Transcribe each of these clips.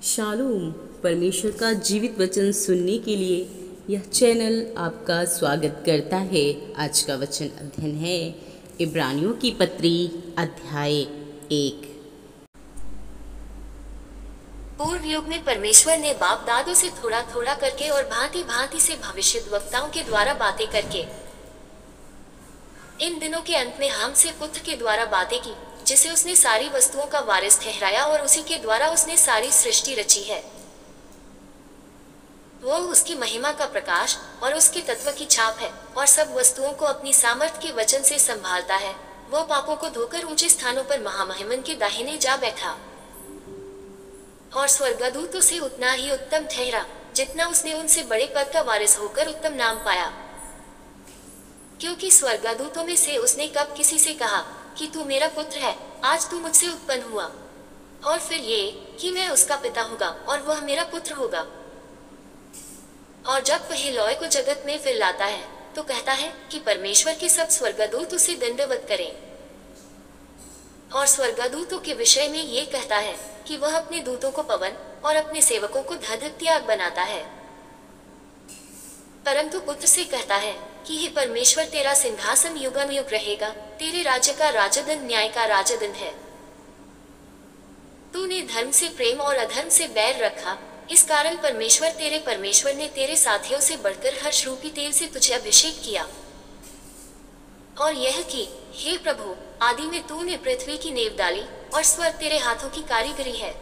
Shalom. परमेश्वर का जीवित वचन सुनने के लिए यह चैनल आपका स्वागत करता है। आज का वचन अध्ययन है इब्रानियों की पत्री अध्याय 1। पूर्व युग में परमेश्वर ने बाप दादों से थोड़ा थोड़ा करके और भांति भांति से भविष्यद्वक्ताओं के द्वारा बातें करके इन दिनों के अंत में हमसे पुत्र के द्वारा बातें की, जिसे उसने सारी वस्तुओं का वारिस ठहराया और उसी के द्वारा उसने सारी सृष्टि रची है। वो उसकी महिमा का प्रकाश और उसके तत्व की छाप है और सब वस्तुओं को अपनी सामर्थ के वचन से संभालता है। वो पापों को धोकर ऊंचे स्थानों पर महामहिमन के दाहिने जा बैठा और स्वर्गदूतों से उतना ही उत्तम ठहरा जितना उसने उनसे बड़े पद का वारिस होकर उत्तम नाम पाया। क्योंकि स्वर्गदूतों में से उसने कब किसी से कहा कि तू मेरा पुत्र है, आज तू मुझसे उत्पन्न हुआ, और फिर ये कि मैं उसका पिता होगा और वह मेरा पुत्र होगा। और जब पहलौय को जगत में फिर लाता है तो कहता है कि परमेश्वर के सब स्वर्गदूत उसे दंडवत करें। और स्वर्गदूतों के विषय में ये कहता है कि वह अपने दूतों को पवन और अपने सेवकों को धधकती आग बनाता है। परंतु पुत्र से कहता है कि हे परमेश्वर, तेरा सिंहासन युगानुयुग रहेगा, तेरे राज्य का राजदंड न्याय का राजदंड है। तूने धर्म से प्रेम और अधर्म से बैर रखा, इस कारण परमेश्वर ने तेरे साथियों से बढ़कर हर्ष रूपी तेल से तुझे अभिषेक किया। और यह कि हे प्रभु, आदि में तूने पृथ्वी की नींव डाली और स्वर्ग तेरे हाथों की कारीगरी है।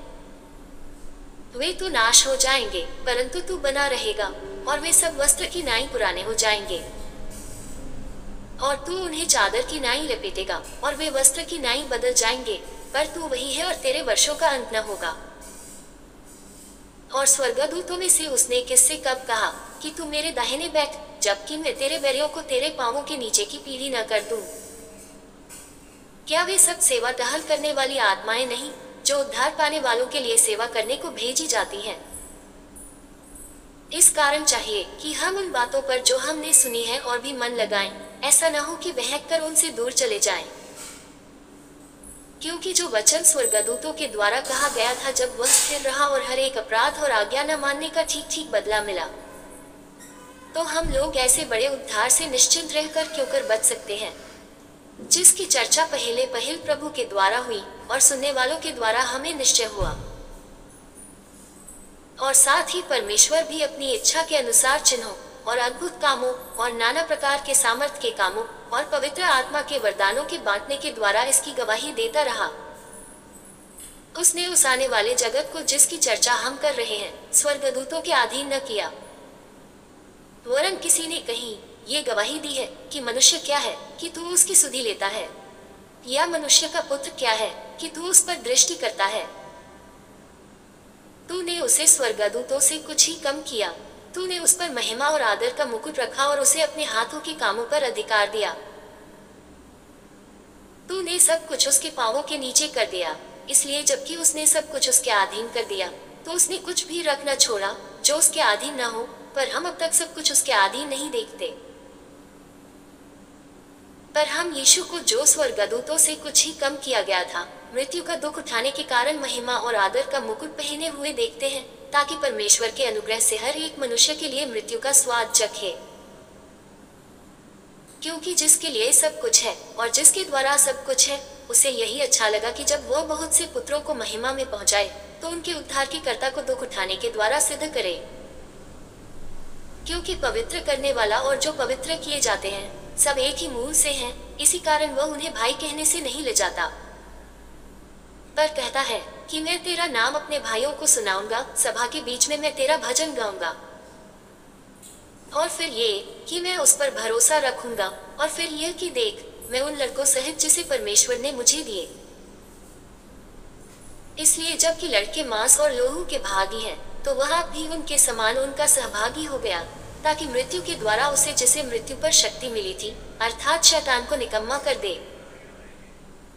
वे तो नाश हो जाएंगे परंतु तू बना रहेगा, और वे सब वस्त्र की नाई पुराने हो जाएंगे। और तू उन्हें चादर की नाई लपेटेगा और वे वस्त्र की नाई बदल जाएंगे, पर तू वही है और तेरे वर्षों का अंत न होगा। और स्वर्गदूतों में से उसने किससे कब कहा कि तू मेरे दाहिने बैठ, जबकि मैं तेरे बैरियों को तेरे पांवों के नीचे की पीढ़ी न कर दूं। क्या वे सब सेवा टहल करने वाली आत्माएं नहीं, जो उद्धार पाने वालों के लिए सेवा करने को भेजी जाती हैं? इस कारण चाहिए कि हम उन बातों पर जो हमने सुनी है और भी मन लगाएं, ऐसा न हो कि बहक कर उनसे दूर चले जाएं। क्योंकि जो वचन स्वर्गदूतों के द्वारा कहा गया था, जब वह स्थिर रहा और हर एक अपराध और आज्ञा न मानने का ठीक ठीक बदला मिला, तो हम लोग ऐसे बड़े उद्धार से निश्चिंत रहकर क्यों कर बच सकते हैं, जिसकी चर्चा पहले प्रभु के द्वारा हुई और सुनने वालों के द्वारा हमें निश्चय हुआ। और साथ ही परमेश्वर भी अपनी इच्छा के अनुसार चिन्हों और अद्भुत कामों और नाना प्रकार के सामर्थ के कामों और पवित्र आत्मा के वरदानों के बांटने के द्वारा इसकी गवाही देता रहा। उसने उस आने वाले जगत को, जिसकी चर्चा हम कर रहे हैं, स्वर्गदूतों के अधीन न किया, वरन किसी ने कहीं ये गवाही दी है कि मनुष्य क्या है कि तू उसकी सुधि लेता है, या मनुष्य का पुत्र क्या है कि तू उस पर दृष्टि करता है। तूने उसे स्वर्गदूतों से कुछ ही कम किया, तूने उस पर महिमा और आदर का मुकुट रखा और उसे अपने हाथों के कामों पर अधिकार दिया। तूने सब कुछ उसके पांवों के नीचे कर दिया, इसलिए जबकि उसने सब कुछ उसके अधीन कर दिया, तो उसने कुछ भी रख न छोड़ा जो उसके अधीन न हो। पर हम अब तक सब कुछ उसके अधीन नहीं देखते। पर हम यीशु को, जो स्वर्गदूतों से कुछ ही कम किया गया था, मृत्यु का दुख उठाने के कारण महिमा और आदर का मुकुट पहने हुए देखते हैं, ताकि परमेश्वर के अनुग्रह से हर एक मनुष्य के लिए मृत्यु का स्वाद चखे। क्योंकि जिसके लिए सब कुछ है और जिसके द्वारा सब कुछ है, उसे यही अच्छा लगा कि जब वह बहुत से पुत्रों को महिमा में पहुंचाए, तो उनके उद्धार के कर्ता को दुख उठाने के द्वारा सिद्ध करे। क्योंकि पवित्र करने वाला और जो पवित्र किए जाते हैं सब एक ही मूल से हैं, इसी कारण वह उन्हें भाई कहने से नहीं ले जाता, पर कहता है कि मैं तेरा नाम अपने भाइयों को सुनाऊंगा, सभा के बीच में मैं तेरा भजन गाऊंगा। और फिर ये कि मैं उस पर भरोसा रखूंगा, और फिर यह कि देख, मैं उन लड़कों सहित जिसे परमेश्वर ने मुझे दिए। इसलिए जबकि लड़के मांस और लोहू के भागी हैं, तो वह भी उनके समान उनका सहभागी हो गया, ताकि मृत्यु के द्वारा उसे, जिसे मृत्यु पर शक्ति मिली थी, अर्थात शैतान को निकम्मा कर दे।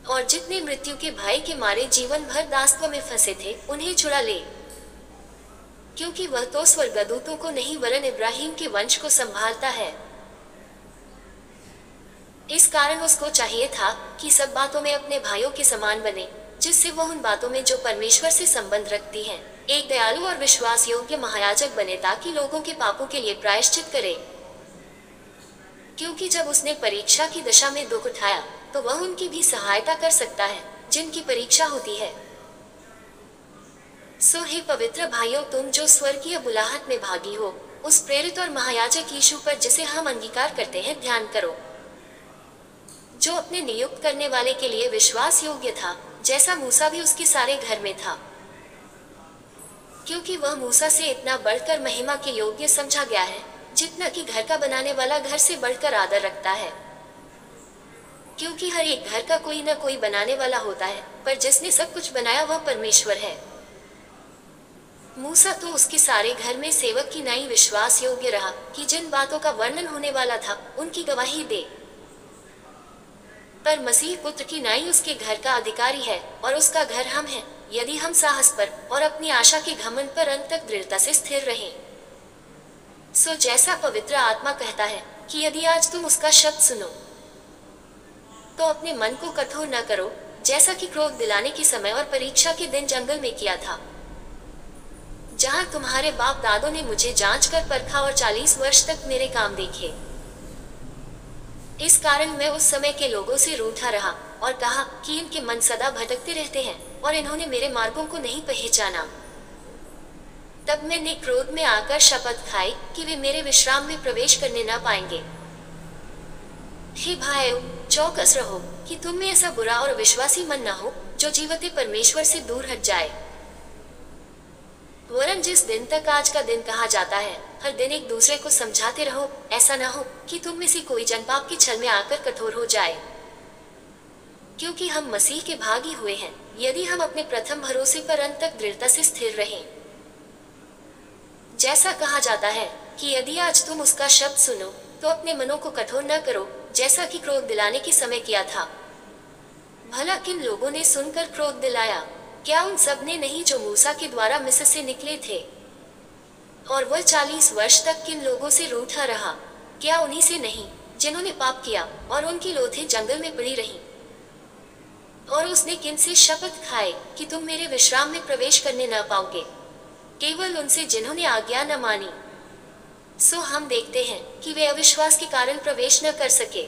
और जितने मृत्यु के भय के मारे जीवन भर दासत्व में फंसे थे, उन्हें छुड़ा ले। क्योंकि वह तो स्वर्गदूतों को नहीं वरन इब्राहिम के वंश को संभालता है। इस कारण उसको चाहिए था कि सब बातों में अपने भाइयों के समान बने, जिससे वह उन बातों में जो परमेश्वर से संबंध रखती हैं, एक दयालु और विश्वास योग्य महायाजक बने ताकि लोगों के पापों के लिए प्रायश्चित करे। क्योंकि जब उसने परीक्षा की दशा में दुख उठाया तो वह उनकी भी सहायता कर सकता है जिनकी परीक्षा होती है। सो हे पवित्र भाइयों, तुम जो स्वर्गीय बुलाहट में भागी हो, उस प्रेरित और महायाजक यीशु पर जिसे हम अंगीकार करते हैं ध्यान करो, जो अपने नियुक्त करने वाले के लिए विश्वास योग्य था, जैसा मूसा भी उसके सारे घर में था। क्योंकि वह मूसा से इतना बढ़कर महिमा के योग्य समझा गया है जितना कि घर का बनाने वाला घर से बढ़कर आदर रखता है। क्योंकि हर एक घर का कोई न कोई बनाने वाला होता है, पर जिसने सब कुछ बनाया वह परमेश्वर है। मूसा तो उसके सारे घर में सेवक की नाई विश्वास योग्य रहा कि जिन बातों का वर्णन होने वाला था उनकी गवाही दे। पर मसीह पुत्र की नाई उसके घर का अधिकारी है और उसका घर हम हैं, यदि हम साहस पर और अपनी आशा के घमंड पर अंत तक दृढ़ता से स्थिर रहें। सो जैसा पवित्र आत्मा कहता है कि यदि आज तुम उसका शब्द सुनो तो अपने मन को कठोर न करो, जैसा कि क्रोध दिलाने के समय और परीक्षा के दिन जंगल में किया था, जहां तुम्हारे बाप दादों ने मुझे जांच कर परखा और 40 वर्ष तक मेरे काम देखे। इस कारण मैं उस समय के लोगों से रूठा रहा और कहा कि इनके मन सदा भटकते रहते हैं और इन्होंने मेरे मार्गों को नहीं पहचाना। तब मैंने क्रोध में आकर शपथ खाई कि वे मेरे विश्राम में प्रवेश करने न पाएंगे। हे भाइयों, चौकस रहो कि तुम में ऐसा बुरा और विश्वासी मन न हो जो जीवते परमेश्वर से दूर हट जाए। वरन जिस दिन तक आज का दिन कहा जाता है, हर दिन एक दूसरे को समझाते रहो, ऐसा न हो कि तुम में से कोई जन पाप के छल में आकर कठोर हो जाए। क्योंकि हम मसीह के भागी हुए हैं यदि हम अपने प्रथम भरोसे पर अंत तक दृढ़ता से स्थिर रहें। जैसा कहा जाता है कि यदि आज तुम उसका शब्द सुनो तो अपने मनों को कठोर न करो, जैसा कि क्रोध दिलाने के समय किया था। भला किन लोगों ने सुनकर क्रोध दिलाया? क्या उन सब ने नहीं जो मूसा के द्वारा मिस्र से निकले थे? और वह 40 वर्ष तक किन लोगों से रूठा रहा? क्या उन्हीं से नहीं जिन्होंने पाप किया और उनकी लोथें जंगल में पड़ी रहीं? और उसने किन से शपथ खाए कि तुम मेरे विश्राम में प्रवेश करने न पाओगे? केवल उनसे जिन्होंने आज्ञा न मानी। सो हम देखते हैं कि वे अविश्वास के कारण प्रवेश न कर सके।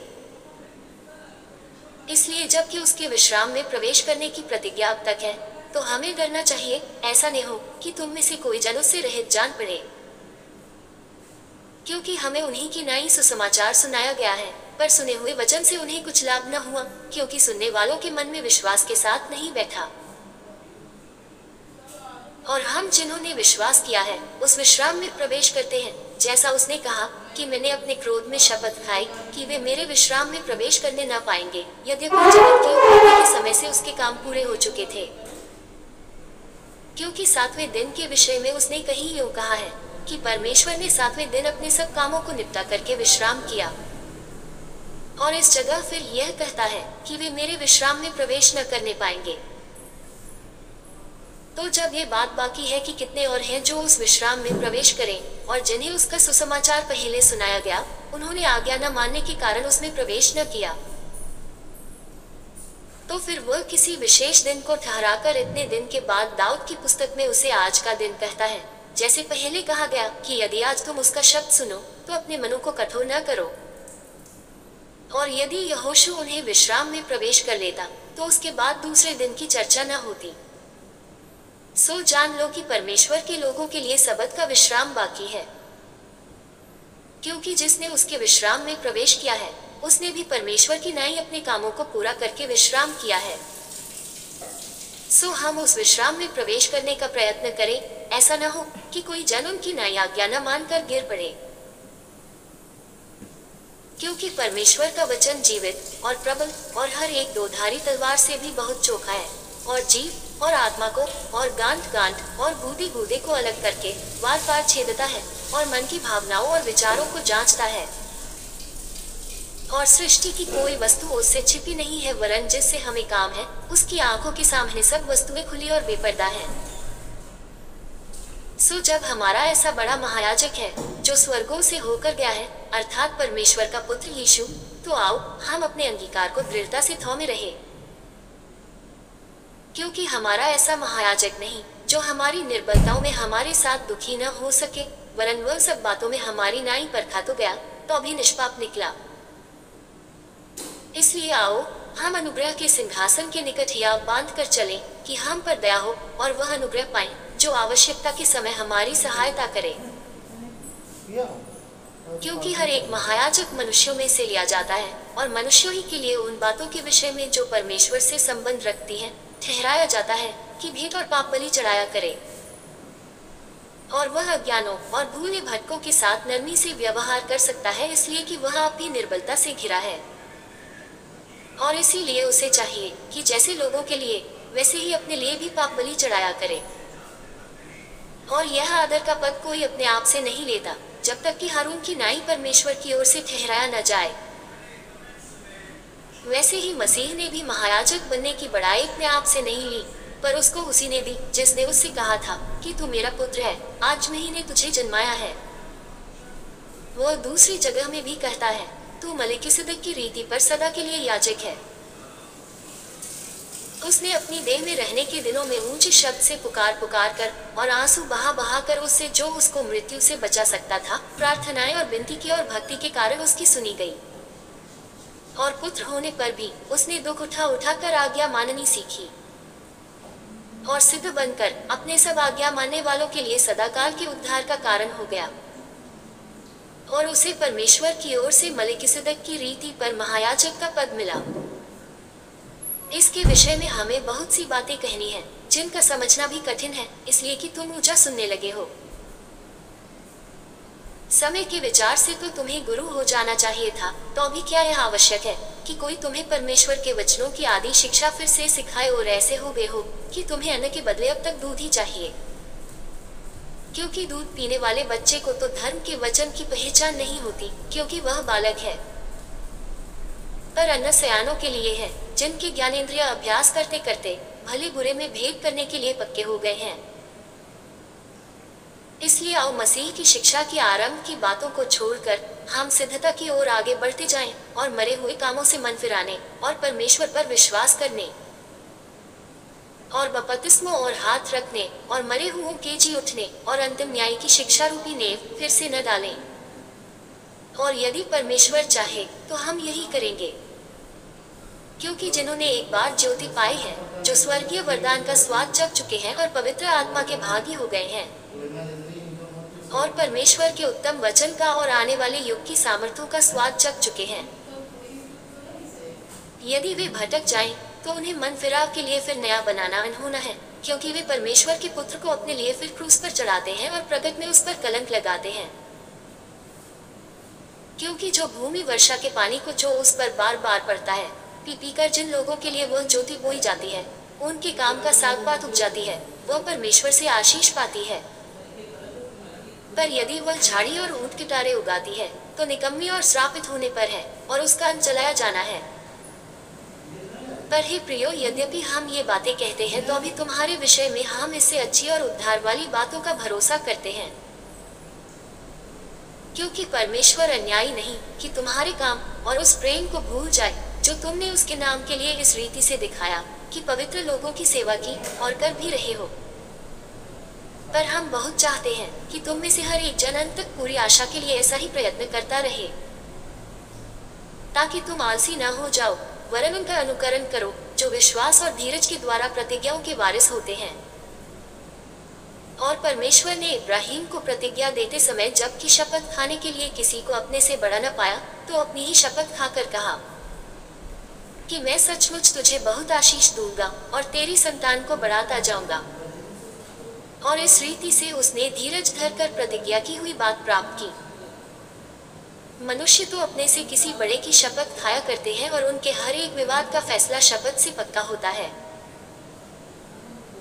इसलिए जबकि उसके विश्राम में प्रवेश करने की प्रतिज्ञा अब तक है, तो हमें डरना चाहिए, ऐसा नहीं हो कि तुम में से कोई जन उससे रहित जान पड़े। क्योंकि हमें उन्हीं की नाई सुसमाचार सुनाया गया है, पर सुने हुए वचन से उन्हें कुछ लाभ न हुआ, क्योंकि सुनने वालों के मन में विश्वास के साथ नहीं बैठा। और हम जिन्होंने विश्वास किया है उस विश्राम में प्रवेश करते हैं, जैसा उसने कहा कि मैंने अपने क्रोध में शपथ खाई कि वे मेरे विश्राम में प्रवेश करने न पाएंगे, यद्यपि जगत की उत्पत्ति के समय से उसके काम पूरे हो चुके थे। क्योंकि 7वें दिन के विषय में उसने कहीं यूं कहा है कि परमेश्वर ने 7वें दिन अपने सब कामों को निपटा करके विश्राम किया। और इस जगह फिर यह कहता है कि वे मेरे विश्राम में प्रवेश न करने पाएंगे। तो जब ये बात बाकी है कि कितने और हैं जो उस विश्राम में प्रवेश करें, और जिन्हें उसका सुसमाचार पहले सुनाया गया, उन्होंने आज्ञा न मानने के कारण उसमें प्रवेश न किया। तो फिर वह किसी विशेष दिन को ठहराकर इतने दिन के बाद दाऊद की पुस्तक में उसे आज का दिन कहता है, जैसे पहले कहा गया कि यदि आज तुम उसका शब्द सुनो तो अपने मनों को कठोर न करो। और यदि यहोशू उन्हें विश्राम में प्रवेश कर लेता तो उसके बाद दूसरे दिन की चर्चा न होती। सो जान लो कि परमेश्वर के लोगों के लिए सबत का विश्राम बाकी है, क्योंकि जिसने उसके विश्राम में प्रवेश किया है उसने भी परमेश्वर की नाई अपने कामों को पूरा करके विश्राम किया है। सो हम उस विश्राम में प्रवेश करने का प्रयत्न करें, ऐसा न हो कि कोई जन उनकी नाई आज्ञा न मानकर गिर पड़े। क्योंकि परमेश्वर का वचन जीवित और प्रबल और हर एक दोधारी तलवार से भी बहुत चोखा है, और जीव और आत्मा को और गांठ गांठ और गूदे गूदे को अलग करके वार पार छेदता है और मन की भावनाओं और विचारों को जांचता है। और सृष्टि की कोई वस्तु उससे छिपी नहीं है, वरन जिससे हमें काम है उसकी आंखों के सामने सब वस्तुएं खुली और बेपर्दा हैं। सो जब हमारा ऐसा बड़ा महायाजक है जो स्वर्गों से होकर गया है, अर्थात परमेश्वर का पुत्र यीशु, तो आओ हम अपने अंगीकार को दृढ़ता से थामे रहे। क्योंकि हमारा ऐसा महायाजक नहीं जो हमारी निर्बलताओं में हमारे साथ दुखी न हो सके, वरन वह सब बातों में हमारी नाई परखा तो गया, तो भी निष्पाप निकला। इसलिए आओ हम अनुग्रह के सिंहासन के निकट हियाव बांध कर चलें कि हम पर दया हो और वह अनुग्रह पाएं जो आवश्यकता के समय हमारी सहायता करे। क्योंकि हर एक महायाजक मनुष्यों में से लिया जाता है और मनुष्यों ही के लिए उन बातों के विषय में जो परमेश्वर से संबंध रखती हैं ठहराया जाता है कि भेंट और पाप बलि चढ़ाया करे। और वह अज्ञानों और भूले भटकों के साथ नरमी से व्यवहार कर सकता है, इसलिए कि वह अपनी निर्बलता से घिरा है। और इसीलिए उसे चाहिए कि जैसे लोगों के लिए वैसे ही अपने लिए भी पाप बलि चढ़ाया करे। और यह आदर का पद कोई अपने आप से नहीं लेता जब तक कि हारून की नाई परमेश्वर की ओर से ठहराया न जाए। वैसे ही मसीह ने भी महायाजक बनने की बड़ाई अपने आप से नहीं ली, पर उसको उसी ने दी जिसने उससे कहा था कि तू मेरा पुत्र है, आज मैंने तुझे जन्माया है। वह दूसरी जगह में भी कहता है, तू मलिकिसिदक की रीति पर सदा के लिए याजक है। उसने अपनी देह में रहने के दिनों में ऊंचे शब्द से पुकार पुकार कर और आंसू बहा बहा कर उससे जो उसको मृत्यु से बचा सकता था प्रार्थनाएं और विनती की, और भक्ति के कारण उसकी सुनी गई। और पुत्र होने पर भी उसने दुख उठा उठा कर आज्ञा माननी सीखी और सिद्ध बनकर अपने सब आज्ञा मानने वालों के लिए सदाकाल के उद्धार का कारण हो गया। और उसे परमेश्वर की ओर से मलिकिसिदक की रीति पर महायाजक का पद मिला। इसके विषय में हमें बहुत सी बातें कहनी हैं जिनका समझना भी कठिन है, इसलिए कि तुम ऊंचा सुनने लगे हो। समय के विचार से तो तुम्हें गुरु हो जाना चाहिए था, तो अभी क्या यह आवश्यक है कि कोई तुम्हें परमेश्वर के वचनों की आदि शिक्षा फिर से सिखाए, और ऐसे हो गए हो कि तुम्हें अन्न के बदले अब तक दूध ही चाहिए। क्योंकि दूध पीने वाले बच्चे को तो धर्म के वचन की पहचान नहीं होती, क्योंकि वह बालक है। पर अन्न सयानों के लिए है, जिनके ज्ञानेंद्रिय अभ्यास करते करते भले बुरे में भेद करने के लिए पक्के हो गए हैं। इसलिए आओ मसीह की शिक्षा की आरंभ की बातों को छोड़कर हम सिद्धता की ओर आगे बढ़ते जाएं और मरे हुए कामों से मन फिराने और परमेश्वर पर विश्वास करने और बपतिस्मो और हाथ रखने और मरे हुओं के जी उठने और अंतिम न्याय की शिक्षा रूपी नेव फिर से न डालें। और यदि परमेश्वर चाहे तो हम यही करेंगे, क्योंकि जिन्होंने एक बार ज्योति पाई है, जो स्वर्गीय वरदान का स्वाद चख चुके हैं और पवित्र आत्मा के भागी हो गए हैं, और परमेश्वर के उत्तम वचन का और आने वाले युग की सामर्थ्यों का स्वाद चख चुके हैं, यदि वे भटक जाएं, तो उन्हें मन फिराव के लिए फिर नया बनाना अनहोना है, क्योंकि वे परमेश्वर के पुत्र को अपने लिए फिर क्रूस पर चढ़ाते हैं और प्रगट में उस पर कलंक लगाते हैं। क्योंकि जो भूमि वर्षा के पानी को जो उस पर बार बार पड़ता है, पी पी कर जिन लोगों के लिए वह ज्योति बोई जाती है, उनके काम का साग पात उग जाती है, वह परमेश्वर से आशीष पाती है। पर यदि वह झाड़ी और ऊंट किटारे उगाती है, तो निकम्मी और श्रापित होने पर है और उसका अंत चलाया जाना है। पर हे प्रियो, यद्यपि हम ये बातें कहते हैं, तो अभी तुम्हारे विषय में हम इससे अच्छी और उद्धार वाली बातों का भरोसा करते हैं। क्योंकि परमेश्वर अन्यायी नहीं कि तुम्हारे काम और उस प्रेम को भूल जाए जो तुमने उसके नाम के लिए इस रीति से दिखाया कि पवित्र लोगों की सेवा की और कर भी रहे हो। पर हम बहुत चाहते हैं कि तुम में से हर एक जन अंत तक पूरी आशा के लिए ऐसा ही प्रयत्न करता रहे, ताकि तुम आलसी न हो जाओ, वरन उनका अनुकरण करो जो विश्वास और धीरज के द्वारा प्रतिज्ञाओं के वारिस होते हैं। और परमेश्वर ने इब्राहिम को प्रतिज्ञा देते समय जबकि शपथ खाने के लिए किसी को अपने से बड़ा न पाया, तो अपनी ही शपथ खाकर कहा कि मैं सचमुच तुझे बहुत आशीष दूंगा और तेरी संतान को बढ़ाता जाऊंगा। और इस रीति से उसने धीरज धरकर प्रतिज्ञा की हुई बात प्राप्त की। मनुष्य तो अपने से किसी बड़े की शपथ खाया करते हैं और उनके हर एक विवाद का फैसला शपथ से पक्का होता है।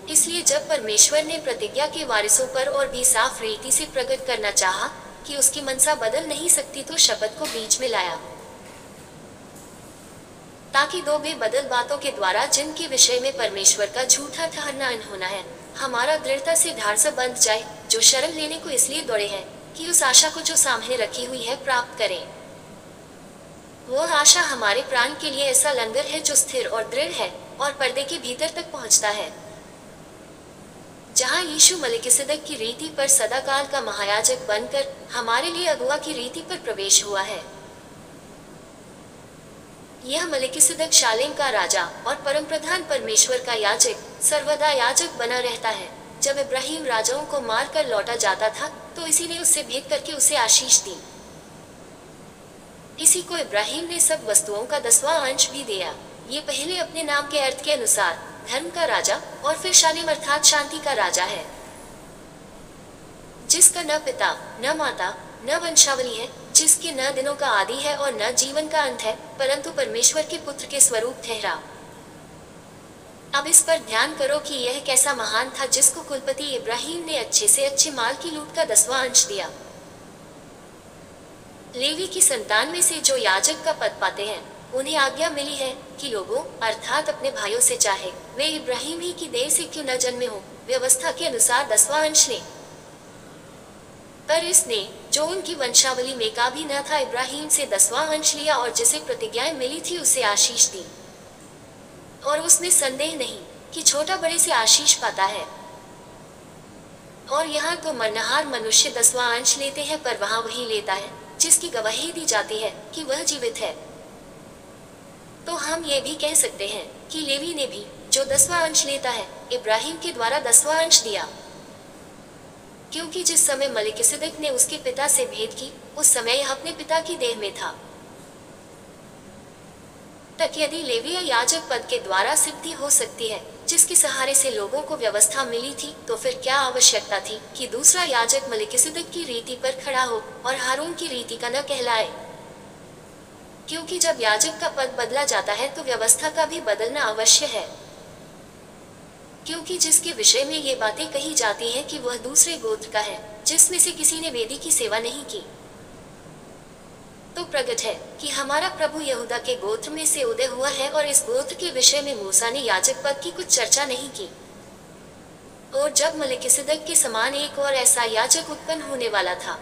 इसलिए जब परमेश्वर ने प्रतिज्ञा के वारिसों पर और भी साफ रीति से प्रकट करना चाहा कि उसकी मनसा बदल नहीं सकती, तो शपथ को बीच में लाया, ताकि दो बेबदल बातों के द्वारा जिनके विषय में परमेश्वर का झूठा ठहरना अनहोना है, हमारा दृढ़ता से ढाल से बंध जाए, जो शरण लेने को इसलिए दौड़े हैं कि उस आशा को जो सामने रखी हुई है प्राप्त करें। वह आशा हमारे प्राण के लिए ऐसा लंगर है जो स्थिर और दृढ़ है, और पर्दे के भीतर तक पहुंचता है, जहां यीशु मलिकिसिदक की रीति पर सदाकाल का महायाजक बनकर हमारे लिए अगुआ की रीति पर प्रवेश हुआ है। यह मलिकिसिदक शालेम का राजा और परमप्रधान परमेश्वर का याजक सर्वदा याजक बना रहता है। जब इब्राहिम राजाओं को मारकर लौटा जाता था तो इसी ने उससे भेंट करके उसे आशीष दी। इसी को इब्राहिम ने सब वस्तुओं का 10वां अंश भी दिया। ये पहले अपने नाम के अर्थ के अनुसार धर्म का राजा और फिर शालेम अर्थात शांति का राजा है, जिसका न पिता न माता न वंशावली है, जिसके न दिनों का आदि है और न जीवन का अंत है, परंतु परमेश्वर के पुत्र के स्वरूप ठहरा। अब इस पर ध्यान करो कि यह कैसा महान था जिसको कुलपति इब्राहिम ने अच्छे से अच्छे माल की लूट का 10वां अंश दिया। लेवी की संतान में से जो याजक का पद पाते हैं उन्हें आज्ञा मिली है कि लोगों अर्थात अपने भाइयों से चाहे वे इब्राहिम ही की देह से क्यों न जन्मे हो, व्यवस्था के अनुसार 10वां अंश लें। पर इसने जो उनकी वंशावली में का भी न था इब्राहिम से 10वां अंश लिया और जिसे प्रतिज्ञाएं मिली थी उसे आशीष दी। और उसमें संदेह नहीं कि छोटा बड़े से आशीष पाता है। और यहाँ तो मरनहार मनुष्य 10वां अंश लेते हैं, पर वहाँ वही लेता है जिसकी गवाही दी जाती है कि वह जीवित है। तो हम ये भी कह सकते हैं कि लेवी ने भी जो 10वां अंश लेता है इब्राहिम के द्वारा 10वां अंश दिया, क्योंकि जिस समय मलिकिसिदक ने उसके पिता से भेंट की उस समय यह अपने पिता की देह में था। तक यदि लेवी या याजक पद के द्वारा सिद्धि हो सकती है जिसके सहारे से लोगों को व्यवस्था मिली थी, तो फिर क्या आवश्यकता थी कि दूसरा याजक मलिकिसिदक की रीति पर खड़ा हो और हारून की रीति का न कहलाए। क्योंकि जब याजक का पद बदला जाता है तो व्यवस्था का भी बदलना अवश्य है, क्योंकि जिसके विषय में ये बातें कही जाती हैं कि वह दूसरे गोत्र का है जिसमें से किसी ने वेदी की सेवा नहीं की, तो प्रकट है कि हमारा प्रभु यहूदा के गोत्र में से उदय हुआ है। और इस गोत्र के विषय में मूसा ने याजक पद की कुछ चर्चा नहीं की। और जब मलिकिसिदक के समान एक और ऐसा याजक उत्पन्न होने वाला था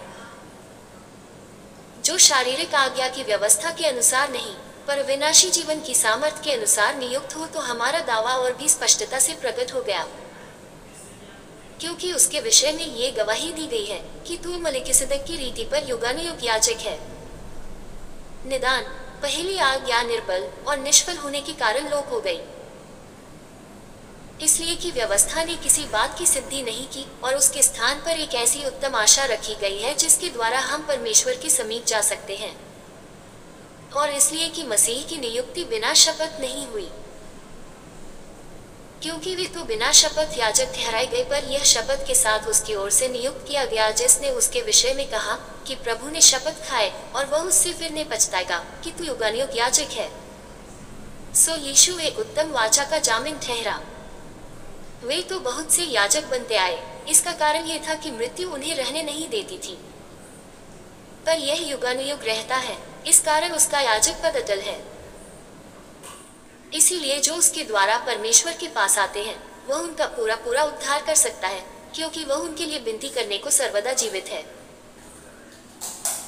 जो शारीरिक आज्ञा की व्यवस्था के अनुसार नहीं पर विनाशी जीवन की सामर्थ के अनुसार नियुक्त हो, तो हमारा दावा और भी स्पष्टता से प्रकट हो गया, क्योंकि उसके विषय में ये गवाही दी गई है कि तू मलिकिसिदक की रीति पर युगानुयुग याजक है। निदान पहली आज्ञा निर्बल और निष्फल होने के कारण लोप हो गई, इसलिए कि व्यवस्था ने किसी बात की सिद्धि नहीं की और उसके स्थान पर एक ऐसी उत्तम आशा रखी गई है जिसके द्वारा हम परमेश्वर के समीप जा सकते हैं। और इसलिए कि मसीह की नियुक्ति बिना शपथ नहीं हुई, क्योंकि वे तो बिना शपथ याजक ठहराए गए, पर यह शपथ के साथ उसकी ओर से नियुक्त किया गया, जिसने उसके विषय में कहा कि प्रभु ने शपथ खाए और वह उससे फिर पछताएगा कि तू युगानुयुग याजक है। सो यीशु एक उत्तम वाचा का जामिन ठहरा। वे तो बहुत से याजक बनते आए, इसका कारण यह था कि मृत्यु उन्हें रहने नहीं देती थी, पर यह युगानुयुग रहता है, इस कारण उसका याजक पद अटल है। इसीलिए जो उसके द्वारा परमेश्वर के पास आते हैं वह उनका पूरा पूरा उद्धार कर सकता है, क्योंकि वह उनके लिए विनती करने को सर्वदा जीवित है।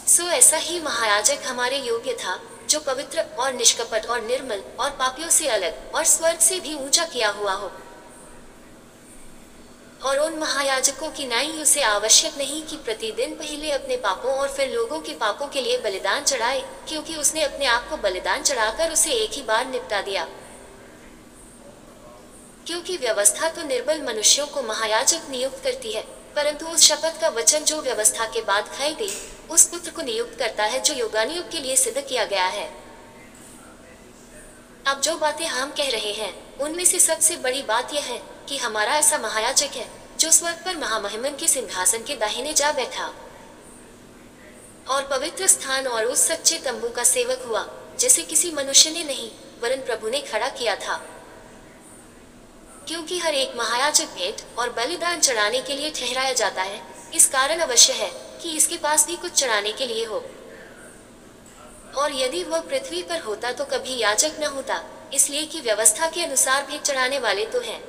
सो ऐसा ही महायाजक हमारे योग्य था, जो पवित्र और निष्कपट और निर्मल और पापियों से अलग और स्वर्ग से भी ऊंचा किया हुआ हो। और उन महायाजकों की नाई उसे आवश्यक नहीं कि प्रतिदिन पहले अपने पापों और फिर लोगों के पापों के लिए बलिदान चढ़ाए, क्योंकि उसने अपने आप को बलिदान चढ़ाकर उसे एक ही बार निपटा दिया। क्योंकि व्यवस्था तो निर्बल मनुष्यों को महायाजक नियुक्त करती है, परंतु उस शपथ का वचन जो व्यवस्था के बाद खाई गई उस पुत्र को नियुक्त करता है जो युगानुयुग के लिए सिद्ध किया गया है। अब जो बातें हम कह रहे हैं उनमें से सबसे बड़ी बात यह है कि हमारा ऐसा महायाजक है जो स्वर्ग पर महामहिमन के सिंहासन के दाहिने जा बैठा और पवित्र स्थान और उस सच्चे तंबू का सेवक हुआ, जिसे किसी मनुष्य ने नहीं वरन प्रभु ने खड़ा किया था। क्योंकि हर एक महायाजक भेंट और बलिदान चढ़ाने के लिए ठहराया जाता है, इस कारण अवश्य है कि इसके पास भी कुछ चढ़ाने के लिए हो। और यदि वह पृथ्वी पर होता तो कभी याजक न होता, इसलिए कि व्यवस्था के अनुसार भेंट चढ़ाने वाले तो हैं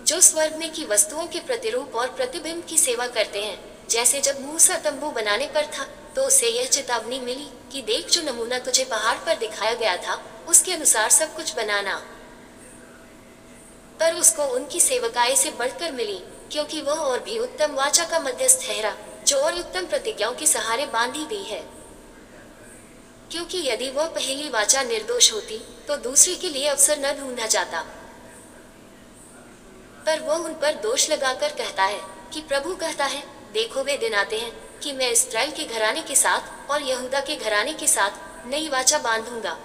जो स्वर्ग में की वस्तुओं के प्रतिरूप और प्रतिबिंब की सेवा करते हैं। जैसे जब मूसा तंबू बनाने पर था तो उसे यह चेतावनी मिली कि देख, जो नमूना तुझे पहाड़ पर दिखाया गया था उसके अनुसार सब कुछ बनाना। पर उसको उनकी सेवकाई से बढ़कर मिली, क्योंकि वह और भी उत्तम वाचा का मध्यस्थ ठहरा, जो और उत्तम प्रतिज्ञाओं के सहारे बांधी गई है। क्योंकि यदि वह पहली वाचा निर्दोष होती तो दूसरे के लिए अवसर न ढूंढा जाता। पर वह उन पर दोष लगाकर कहता है कि प्रभु कहता है, देखो वे दिन आते हैं कि मैं इस्राएल के घराने के साथ और यहूदा के घराने के साथ नई वाचा बांधूंगा।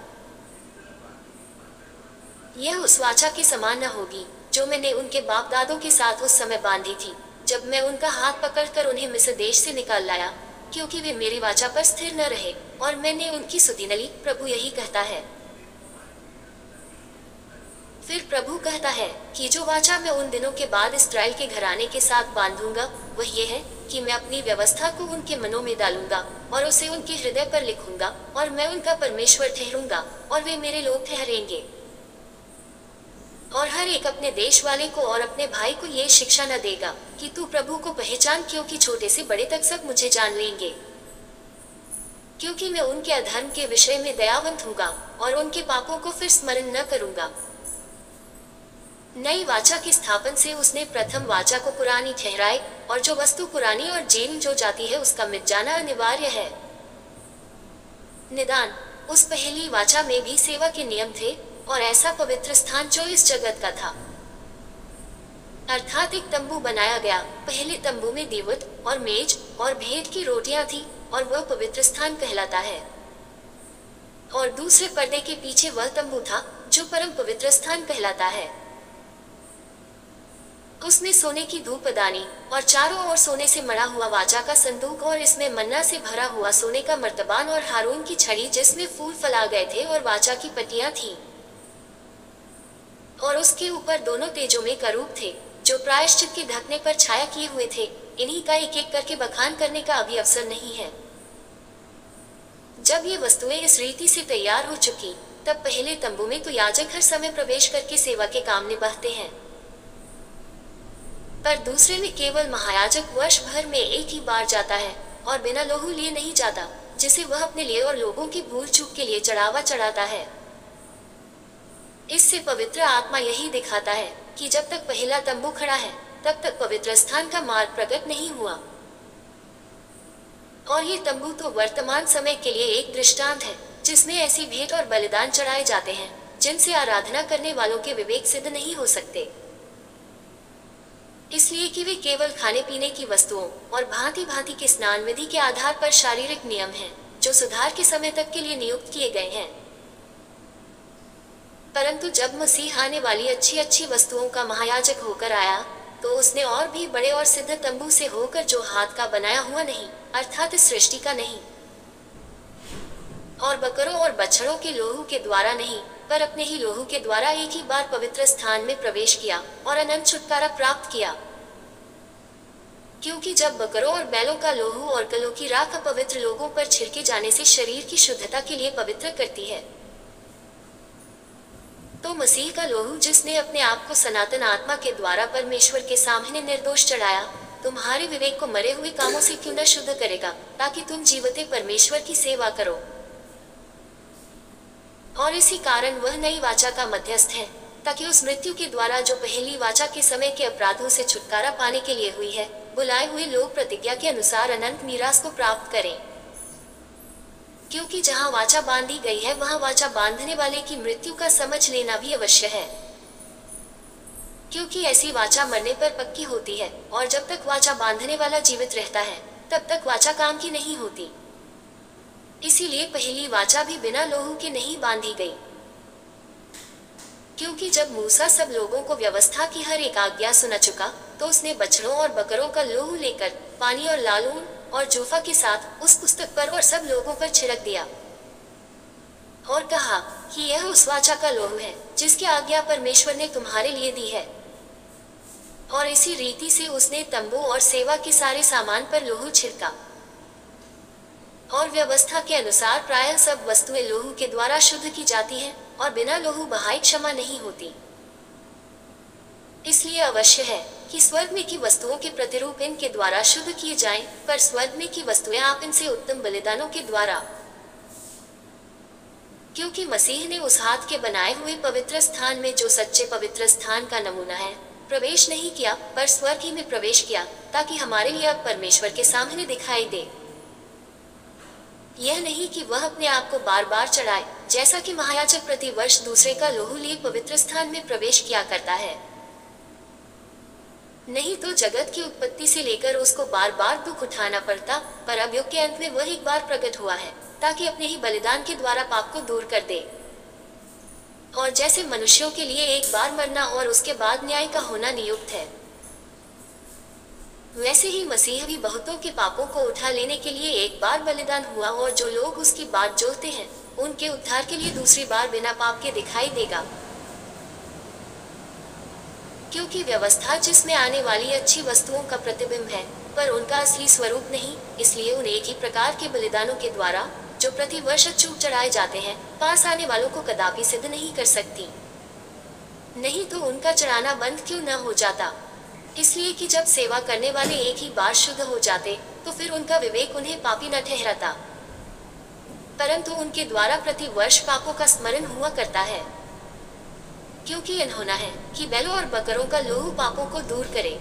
यह उस वाचा के समान न होगी जो मैंने उनके बाप दादों के साथ उस समय बांधी थी, जब मैं उनका हाथ पकड़कर उन्हें मिस्र देश से निकाल लाया, क्योंकि वे मेरी वाचा पर स्थिर न रहे और मैंने उनकी सुधि न ली। प्रभु यही कहता है। फिर प्रभु कहता है कि जो वाचा मैं उन दिनों के बाद इस्राएल के घराने के साथ बांधूंगा वह ये है कि मैं अपनी व्यवस्था को उनके मनों में डालूंगा और उसे उनके हृदय पर लिखूंगा, और मैं उनका परमेश्वर ठहरूंगा और वे मेरे लोग ठहरेंगे। और हर एक अपने देश वाले को और अपने भाई को ये शिक्षा न देगा कि तू प्रभु को पहचान, क्योंकि छोटे से बड़े तक सब मुझे जान लेंगे। क्योंकि मैं उनके अधर्म के विषय में दयावंत हूँगा और उनके पापों को फिर स्मरण न करूँगा। नई वाचा की स्थापन से उसने प्रथम वाचा को पुरानी ठहराए, और जो वस्तु पुरानी और जीर्ण जो जाती है उसका मिट जाना अनिवार्य है। निदान उस पहली वाचा में भी सेवा के नियम थे, और ऐसा पवित्र स्थान जो इस जगत का था। अर्थात एक तंबू बनाया गया। पहले तंबू में दीवट और मेज और भेंट की रोटियां थी, और वह पवित्र स्थान कहलाता है। और दूसरे पर्दे के पीछे वह तंबू था जो परम पवित्र स्थान कहलाता है। उसने सोने की धूपदानी और चारों ओर सोने से मढ़ा हुआ वाचा का संदूक, और इसमें मन्ना से भरा हुआ सोने का मर्तबान और हारून की छड़ी जिसमें फूल फला गए थे, और वाचा की पट्टियां थीं। और उसके ऊपर दोनों तेजों में करूब थे जो प्रायश्चित के ढकने पर छाया किए हुए थे। इन्हीं का एक एक करके बखान करने का अभी अवसर नहीं है। जब ये वस्तुएं इस रीति से तैयार हो चुकी, तब पहले तंबू में तो याजक हर समय प्रवेश करके सेवा के काम निभाते हैं, पर दूसरे में केवल महायाजक वर्ष भर में एक ही बार जाता है और बिना लहू लिए नहीं जाता, जिसे वह अपने लिए और लोगों की भूल चूक के लिए चढ़ावा चढ़ाता है। इससे पवित्र आत्मा यही दिखाता है कि जब तक पहला तंबू खड़ा है तब तक पवित्र स्थान का मार्ग प्रकट नहीं हुआ। और ये तंबू तो वर्तमान समय के लिए एक दृष्टांत है, जिसमें ऐसी भेंट और बलिदान चढ़ाए जाते हैं जिनसे आराधना करने वालों के विवेक सिद्ध नहीं हो सकते, इसलिए कि वे केवल खाने पीने की वस्तुओं और भांति भांति के स्नान विधि के आधार पर शारीरिक नियम हैं जो सुधार के समय तक के लिए नियुक्त किए गए हैं। परंतु जब मसीह आने वाली अच्छी अच्छी वस्तुओं का महायाजक होकर आया, तो उसने और भी बड़े और सिद्ध तंबू से होकर, जो हाथ का बनाया हुआ नहीं, अर्थात इस सृष्टि का नहीं, और बकरों और बछड़ों के लोहू के द्वारा नहीं, पर अपने ही लोहू के द्वारा एक ही बार पवित्र स्थान में प्रवेश किया और अनंत छुटकारा प्राप्त किया। क्योंकि जब बकरों और बैलों का लोहू और कलों की राख अपवित्र लोगों पर छिड़के जाने से शरीर की शुद्धता के लिए पवित्र करती है, तो मसीह का लोहू, जिसने अपने आप को सनातन आत्मा के द्वारा परमेश्वर के सामने निर्दोष चढ़ाया, तुम्हारे विवेक को मरे हुए कामों से क्यों न शुद्ध करेगा, ताकि तुम जीवते परमेश्वर की सेवा करो। और इसी कारण वह नई वाचा का मध्यस्थ है, ताकि उस मृत्यु के द्वारा जो पहली वाचा के समय के अपराधों से छुटकारा पाने के लिए हुई है, बुलाए हुए लोग प्रतिज्ञा के अनुसार अनंत मीरास को प्राप्त करें। क्योंकि जहाँ वाचा बांधी गई है वहाँ वाचा बांधने वाले की मृत्यु का समझ लेना भी अवश्य है, क्योंकि ऐसी वाचा मरने पर पक्की होती है, और जब तक वाचा बांधने वाला जीवित रहता है तब तक वाचा काम की नहीं होती। इसीलिए पहली वाचा भी बिना लोहू के नहीं बांधी गई, क्योंकि जब मूसा सब लोगों को व्यवस्था की हर एक आज्ञा सुना चुका, तो उसने बछड़ों और बकरों का लोहू लेकर पानी और लालून और जोफा के साथ उस पुस्तक पर और सब लोगों पर छिड़क दिया, और कहा कि यह उस वाचा का लोहू है जिसकी आज्ञा परमेश्वर ने तुम्हारे लिए दी है। और इसी रीति से उसने तंबू और सेवा के सारे सामान पर लोहू छिड़का। और व्यवस्था के अनुसार प्रायः सब वस्तुएं लोहू के द्वारा शुद्ध की जाती हैं, और बिना लोहू बहाए क्षमा नहीं होती। इसलिए अवश्य है कि स्वर्ग में की वस्तुओं के प्रतिरूप इनके द्वारा शुद्ध किए जाएं, पर स्वर्ग में की वस्तुएं आप इनसे उत्तम बलिदानों के द्वारा क्योंकि मसीह ने उस हाथ के बनाए हुए पवित्र स्थान में, जो सच्चे पवित्र स्थान का नमूना है, प्रवेश नहीं किया, पर स्वर्ग ही में प्रवेश किया, ताकि हमारे लिए अब परमेश्वर के सामने दिखाई दे। यह नहीं कि वह अपने आप को बार बार चढ़ाए, जैसा कि महायाजक प्रति वर्ष दूसरे का लोहू लिए पवित्र स्थान में प्रवेश किया करता है। नहीं तो जगत की उत्पत्ति से लेकर उसको बार बार दुख उठाना पड़ता, पर अब युग के अंत में वह एक बार प्रकट हुआ है, ताकि अपने ही बलिदान के द्वारा पाप को दूर कर दे। और जैसे मनुष्यों के लिए एक बार मरना और उसके बाद न्याय का होना नियुक्त है, वैसे ही मसीह भी बहुतों के पापों को उठा लेने के लिए एक बार बलिदान हुआ, और जो लोग उसकी बात जोहते हैं, उनके उद्धार के लिए दूसरी बार बिना पाप के दिखाई देगा। क्योंकि व्यवस्था जिसमें आने वाली अच्छी वस्तुओं का प्रतिबिंब है, पर उनका असली स्वरूप नहीं, इसलिए उन एक ही प्रकार के बलिदानों के द्वारा, जो प्रति वर्ष अचूक चढ़ाए जाते हैं, पास आने वालों को कदापि सिद्ध नहीं कर सकती। नहीं तो उनका चढ़ाना बंद क्यों न हो जाता? इसलिए कि जब सेवा करने वाले एक ही बार शुद्ध हो जाते, तो फिर उनका विवेक उन्हें पापी न ठहराता, परंतु उनके द्वारा प्रति वर्ष पापों का स्मरण हुआ करता है। क्योंकि यह होना है कि बैलों और बकरों का लोहू पापों को दूर करे।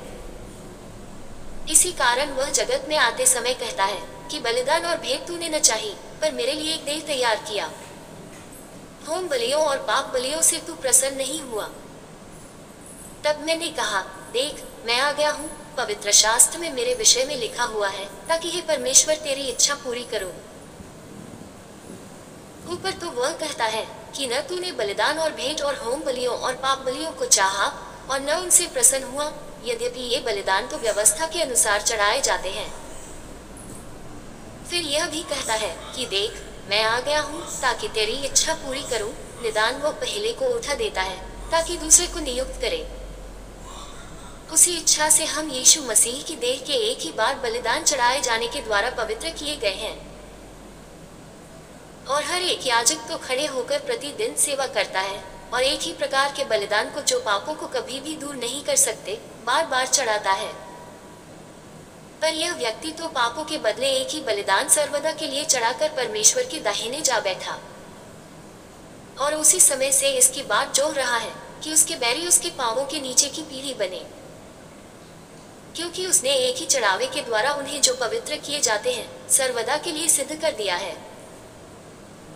इसी कारण वह जगत में आते समय कहता है कि बलिदान और भेंट तूने न चाही, पर मेरे लिए एक देह तैयार किया। होम बलियों और पाप बलियों से तू प्रसन्न नहीं हुआ। तब मैंने कहा, देख, मैं आ गया हूँ, पवित्र शास्त्र में मेरे विषय में लिखा हुआ है, ताकि हे परमेश्वर तेरी इच्छा पूरी करूं। ऊपर तो वह कहता है कि न तूने बलिदान और भेंट और होम बलियों और पाप बलियों को चाहा, और न उनसे प्रसन्न हुआ, यद्यपि ये बलिदान तो व्यवस्था के अनुसार चढ़ाए जाते हैं। फिर यह भी कहता है कि देख, मैं आ गया हूँ ताकि तेरी इच्छा पूरी करूं। निदान वो पहले को उठा देता है, ताकि दूसरे को नियुक्त करे। उसी इच्छा से हम यीशु मसीह की देह के एक ही बार बलिदान चढ़ाए जाने के द्वारा पवित्र किए गए हैं। और हर एक याजक तो खड़े होकर प्रतिदिन सेवा करता है, और एक ही प्रकार के बलिदान को, जो पापों को कभी भी दूर नहीं कर सकते, बार बार चढ़ाता है। पर यह व्यक्ति तो पापों के बदले एक ही बलिदान सर्वदा के लिए चढ़ाकर परमेश्वर के दाहिने जा बैठा, और उसी समय से इसकी बात जोह रहा है कि उसके बैरी उसके पांवों के नीचे की पीढ़ी बने, क्योंकि उसने एक ही चढ़ावे के द्वारा उन्हें, जो पवित्र किए जाते हैं, सर्वदा के लिए सिद्ध कर दिया है।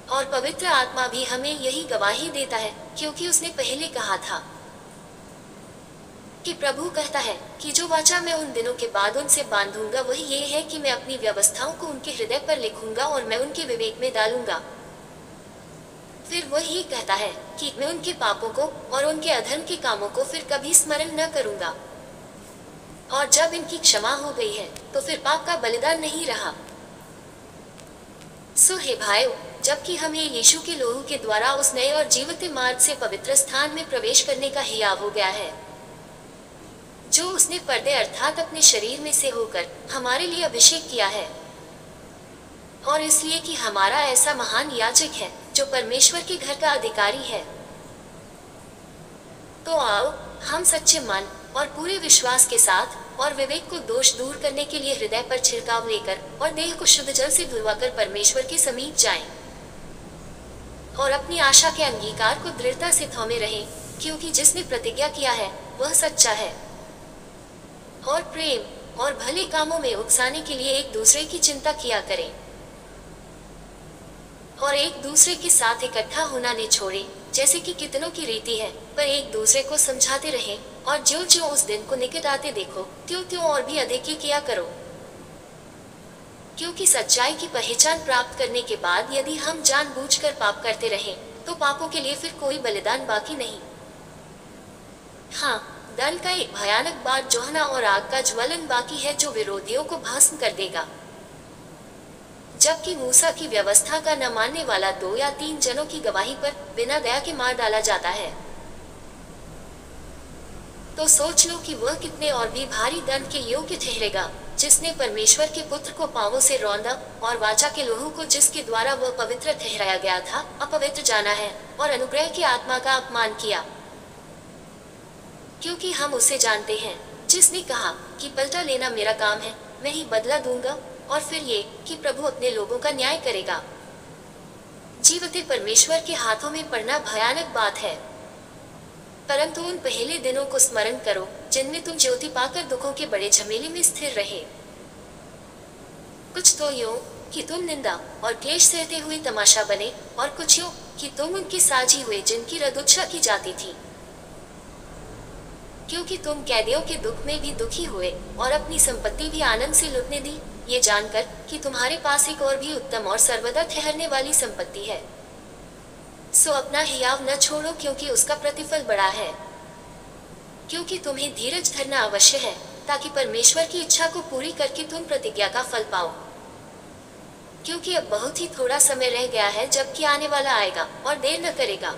और पवित्र आत्मा भी हमें यही गवाही देता है, क्योंकि उसने पहले कहा था कि प्रभु कहता है कि जो वाचा मैं उन दिनों के बाद उनसे बांधूंगा, वही ये है कि मैं अपनी व्यवस्थाओं को उनके हृदय पर लिखूंगा और मैं उनके विवेक में डालूंगा। फिर वही कहता है कि मैं उनके पापों को और उनके अधर्म के कामों को फिर कभी स्मरण न करूंगा। और जब इनकी क्षमा हो गई है, तो फिर पाप का बलिदान नहीं रहा। सो हे भाइयों, जबकि हमें यीशु के लोहू के द्वारा उस नए और जीवते मार्ग से पवित्र स्थान में प्रवेश करने का हियाव हो गया है, जो उसने पर्दे अर्थात अपने शरीर में से होकर हमारे लिए अभिषेक किया है। और इसलिए कि हमारा ऐसा महान याजक है जो परमेश्वर के घर का अधिकारी है, तो आओ हम सच्चे मन और पूरे विश्वास के साथ और विवेक को दोष दूर करने के लिए हृदय पर छिड़काव लेकर और देह को शुद्ध जल से धुलवाकर परमेश्वर के समीप जाएं, और अपनी आशा के अंगीकार को दृढ़ता से थामे रहें, क्योंकि जिसने प्रतिज्ञा किया है वह सच्चा है। और प्रेम और भले कामों में उकसाने के लिए एक दूसरे की चिंता किया करें, और एक दूसरे के साथ इकट्ठा होना न छोड़ें, जैसे कि कितनों की रीति है, पर एक दूसरे को समझाते रहें, और ज्यों ज्यों उस दिन को निकट आते देखो, त्यों त्यों और भी अधिक ही किया करो। क्योंकि सच्चाई की पहचान प्राप्त करने के बाद यदि हम जानबूझकर पाप करते रहें, तो पापों के लिए फिर कोई बलिदान बाकी नहीं। हाँ, दल का एक भयानक बात जोहना और आग का ज्वलन बाकी है, जो विरोधियों को भस्म कर देगा। जबकि मूसा की व्यवस्था का न मानने वाला 2 या 3 जनों की गवाही पर बिना दया के मार डाला जाता है, तो सोच लो कि वह कितने और भी भारी दंड के योग्य ठहरेगा, जिसने परमेश्वर के पुत्र को पांवों से रौंदा और वाचा के लोहू को, जिसके द्वारा वह पवित्र ठहराया गया था, अपवित्र जाना है, और अनुग्रह की आत्मा का अपमान किया। क्योंकि हम उसे जानते हैं जिसने कहा कि पलटा लेना मेरा काम है, मैं ही बदला दूंगा, और फिर ये कि प्रभु अपने लोगों का न्याय करेगा। जीवते परमेश्वर के हाथों में पड़ना भयानक बात है। परंतु उन पहले दिनों को स्मरण करो जिनमें तुम ज्योति पाकर दुखों के बड़े झमेले में स्थिर रहे। कुछ तो यूं कि तुम निंदा और क्लेश सहते हुए तमाशा बने, और कुछ यूं कि तुम उनके साझी हुए जिनकी रदुच्छा की जाती थी। क्योंकि तुम कैदियों के दुख में भी दुखी हुए और अपनी संपत्ति भी आनंद से लुटने दी, ये जानकर कि तुम्हारे पास एक और भी उत्तम और सर्वदा ठहरने वाली संपत्ति है। सो अपना हियाव न छोड़ो, क्योंकि उसका प्रतिफल बड़ा है। क्योंकि तुम्हें धीरज धरना अवश्य है, ताकि परमेश्वर की इच्छा को पूरी करके तुम प्रतिज्ञा का फल पाओ। क्योंकि अब बहुत ही थोड़ा समय रह गया है, जबकि आने वाला आएगा और देर न करेगा।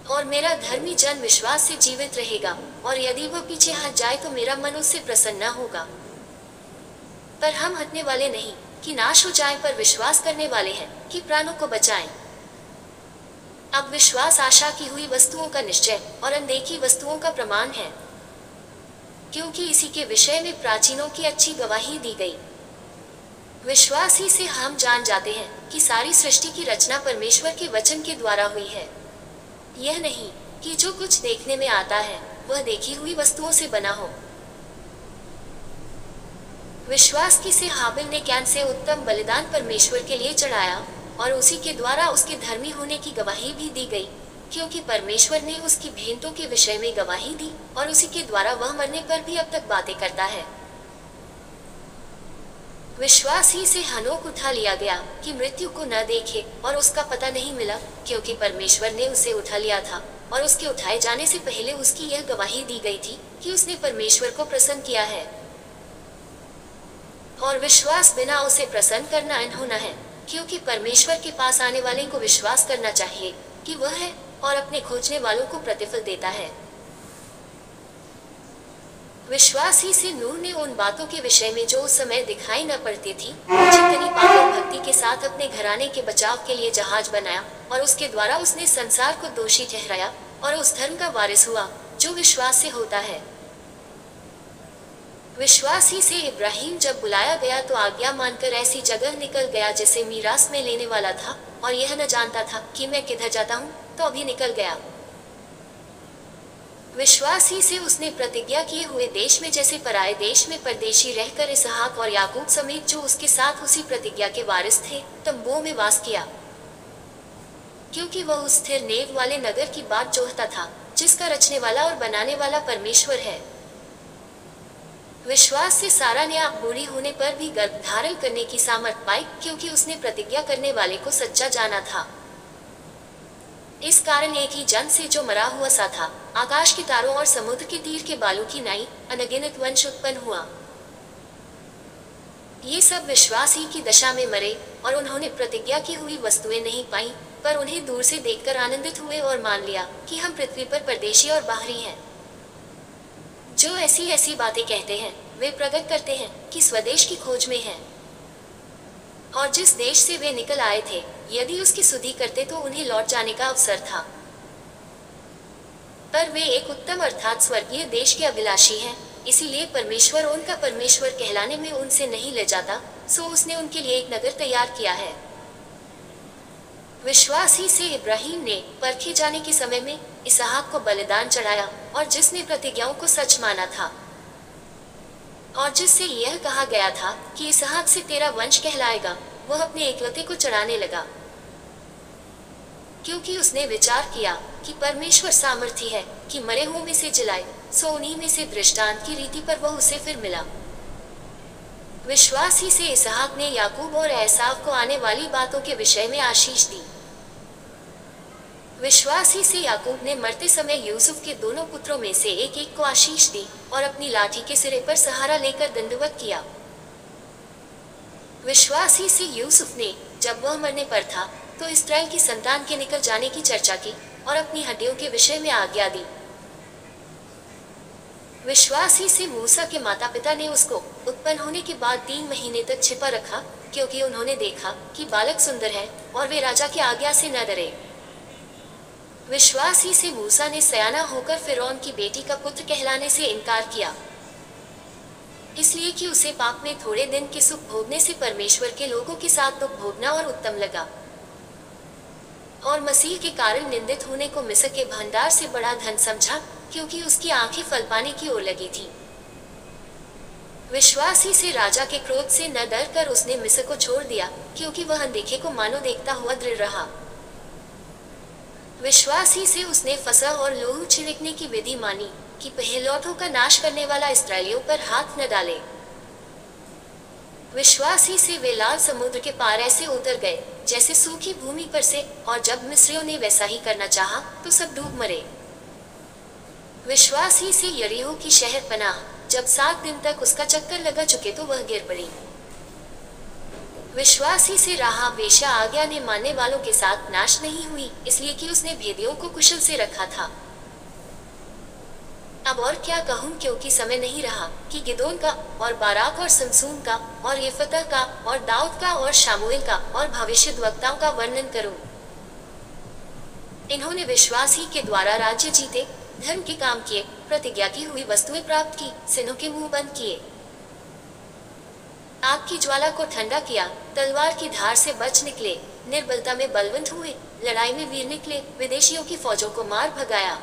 और मेरा धर्मी जन विश्वास से जीवित रहेगा, और यदि वह पीछे हट जाए तो मेरा मन उससे प्रसन्न न होगा। पर हम हटने वाले नहीं कि नाश हो जाए, पर विश्वास करने वाले हैं कि प्राणों को बचाएं। अब विश्वास आशा की हुई वस्तुओं का निश्चय और अनदेखी वस्तुओं का प्रमाण है। क्योंकि इसी के विषय में प्राचीनों की अच्छी गवाही दी गई। विश्वास ही से हम जान जाते हैं कि सारी सृष्टि की रचना परमेश्वर के वचन के द्वारा हुई है। यह नहीं कि जो कुछ देखने में आता है वह देखी हुई वस्तुओं से बना हो। विश्वास की से हाबिल ने कैन से उत्तम बलिदान परमेश्वर के लिए चढ़ाया, और उसी के द्वारा उसके धर्मी होने की गवाही भी दी गई, क्योंकि परमेश्वर ने उसकी भेंटों के विषय में गवाही दी, और उसी के द्वारा वह मरने पर भी अब तक बातें करता है। विश्वास ही से हनोक उठा लिया गया कि मृत्यु को न देखे, और उसका पता नहीं मिला, क्योंकि परमेश्वर ने उसे उठा लिया था, और उसके उठाए जाने से पहले उसकी यह गवाही दी गई थी कि उसने परमेश्वर को प्रसन्न किया है। और विश्वास बिना उसे प्रसन्न करना अनहोना है, क्योंकि परमेश्वर के पास आने वाले को विश्वास करना चाहिए कि वह है, और अपने खोजने वालों को प्रतिफल देता है। विश्वास ही से नूह ने उन बातों के विषय में जो उस समय दिखाई न पड़ती थी, जितनी पागल भक्ति के साथ अपने घराने के बचाव के लिए जहाज बनाया, और उसके द्वारा उसने संसार को दोषी ठहराया, और उस धर्म का वारिस हुआ जो विश्वास से होता है। विश्वास ही से इब्राहिम जब बुलाया गया तो आज्ञा मानकर ऐसी जगह निकल गया जिसे मीरास में लेने वाला था, और यह न जानता था कि मैं किधर जाता हूँ, तो अभी निकल गया। विश्वास ही से उसने प्रतिज्ञा किए हुए देश में जैसे पराये देश में परदेशी रहकर इसहाक और याकूब समेत जो उसके साथ उसी प्रतिज्ञा के वारिस थे तंबुओं में वास किया, क्योंकि वह उस स्थिर नेव वाले नगर की बात जोहता था जिसका रचने वाला और बनाने वाला परमेश्वर है। विश्वास से सारा ने आप बूढ़ी होने पर भी गर्भ धारण करने की सामर्थ पाई, क्योंकि उसने प्रतिज्ञा करने वाले को सच्चा जाना था। इस कारण एक ही जन से जो मरा हुआ सा था, आकाश के तारों और समुद्र के तीर के बालू की नाई अनगिनत वंश उत्पन्न हुआ। ये सब विश्वास ही की दशा में मरे, और उन्होंने प्रतिज्ञा की हुई वस्तुएं नहीं पाई, पर उन्हें दूर से देखकर आनंदित हुए और मान लिया कि हम पृथ्वी पर परदेशी और बाहरी हैं। जो ऐसी ऐसी बातें कहते हैं वे प्रकट करते हैं कि स्वदेश की खोज में हैं, और जिस देश से वे निकल आए थे यदि उसकी सुधि करते तो उन्हें लौट जाने का अवसर था। पर वे एक उत्तम अर्थात स्वर्गीय देश के अभिलाषी हैं, इसीलिए परमेश्वर उनका परमेश्वर कहलाने में उनसे नहीं ले जाता, सो उसने उनके लिए एक नगर तैयार किया है। विश्वास ही से इब्राहिम ने परखे जाने के समय में इसहाक को बलिदान चढ़ाया, और जिसने प्रतिज्ञाओं को सच माना था, और जिससे यह कहा गया था कि इसहाक से तेरा वंश कहलाएगा, वह अपने एकलौते को चढ़ाने लगा, क्योंकि उसने विचार किया कि परमेश्वर सामर्थी है कि मरे हुओं में से जिलाए, सो उन्हीं में से दृष्टांत की रीति पर वह उसे फिर मिला। विश्वास ही से इसहाक ने याकूब और एसाव को आने वाली बातों के विषय में आशीष दी। विश्वास ही से याकूब ने मरते समय यूसुफ के दोनों पुत्रों में से एक एक को आशीष दी, और अपनी लाठी के सिरे पर सहारा लेकर दंडवत किया। विश्वास ही से यूसुफ ने जब वह मरने पर था तो इस्राएल की संतान के निकल जाने की चर्चा की, और अपनी हड्डियों के विषय में आज्ञा दी। विश्वास ही से मूसा के माता पिता ने उसको उत्पन्न होने के बाद 3 महीने तक छिपा रखा, क्योंकि उन्होंने देखा कि बालक सुंदर है, और वे राजा की आज्ञा से न डरे। विश्वास ही से मूसा ने सयाना होकर फिरौन की बेटी का पुत्र कहलाने से इनकार किया, इसलिए कि उसे पाप में थोड़े दिन के सुख भोगने से परमेश्वर के लोगों के साथ दुख भोगना और उत्तम लगा। और मसीह के कारण निंदित होने को मिस्र के भंडार से बड़ा धन समझा, क्योंकि उसकी आंखें फल पाने की ओर लगी थी। विश्वास ही से राजा के क्रोध से न डर कर उसने मिस्र को छोड़ दिया, क्योंकि वह अनदेखे को मानो देखता हुआ दृढ़ रहा। विश्वास ही से उसने फसह और लोहू छिड़कने की विधि मानी, कि पहलौठों का नाश करने वाला इस्राएलियों पर हाथ न डाले। विश्वास ही से वे लाल समुद्र के पार ऐसे उतर गए जैसे सूखी भूमि पर से, और जब मिस्रियों ने वैसा ही करना चाहा तो सब डूब मरे। विश्वास ही से यरीहो की शहर पनाह जब 7 दिन तक उसका चक्कर लगा चुके तो वह गिर पड़ी। विश्वास ही से राहाब वेश्या आज्ञा ने मानने वालों के साथ नाश नहीं हुई, इसलिए कि उसने भेदियों को कुशल से रखा था। अब और क्या कहूँ, क्योंकि समय नहीं रहा कि गिदोन का और बाराक और समसून का और यिफतह का और दाऊद का और शामुएल का और भविष्यद्वक्ताओं का वर्णन करूं। इन्होंने विश्वास ही के द्वारा राज्य जीते, धर्म के काम किए, प्रतिज्ञा की हुई वस्तुएं प्राप्त की, सिनों के मुंह बंद किए, आग की ज्वाला को ठंडा किया, तलवार की धार से बच निकले, निर्बलता में बलवंत हुए, लड़ाई में वीर निकले, विदेशियों की फौजों को मार भगाया।